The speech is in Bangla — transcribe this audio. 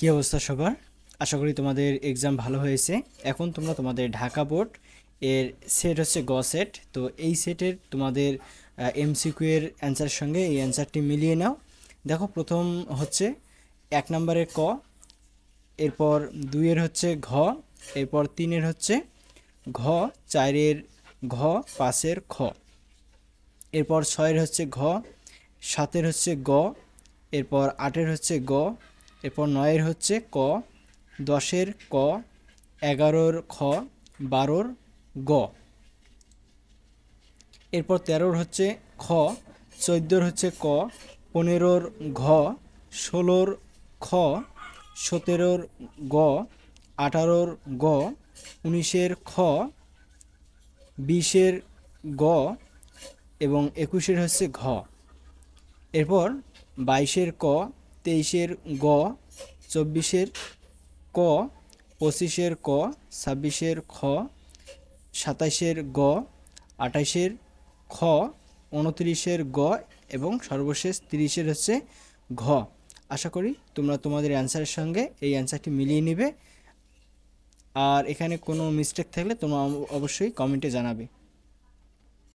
কি অবস্থা সবার? আশা করি তোমাদের এক্সাম ভালো হয়েছে। এখন তোমরা তোমাদের ঢাকা বোর্ড এর সেট হচ্ছে গ সেট। তো এই সেটের তোমাদের এমসিকিউ এর অ্যান্সারের সঙ্গে এই অ্যান্সারটি মিলিয়ে নাও। দেখো, প্রথম হচ্ছে 1 নম্বরের ক, এরপর 2-এর হচ্ছে ঘ, এরপর 3-এর হচ্ছে ঘ, 4-এর ঘ, 5-এর খ, এরপর 6-এর হচ্ছে ঘ, 7-এর হচ্ছে গ, এরপর 8-এর হচ্ছে গ, এরপর 9-এর হচ্ছে ক, 10-এর ক, 11-র খ, 12-র গ, এরপর 13-র হচ্ছে খ, 14-র হচ্ছে ক, 15-র ঘ, 16-র খ, 17-র গ, 18-র গ, 19-এর খ, 20-এর গ এবং 21-এর হচ্ছে ঘ। এরপর 22-এর ক, 23-এর গ, 24-এর ক, 25-এর ক, 26-এর খ, 27-এর গ, 28-এর খ, 29-এর গ এবং সর্বশেষ 30-এর হচ্ছে ঘ। আশা করি তোমরা তোমাদের অ্যান্সারের সঙ্গে এই অ্যান্সারটি মিলিয়ে নেবে। আর এখানে কোনো মিস্টেক থাকলে তোমরা অবশ্যই কমেন্টে জানাবে।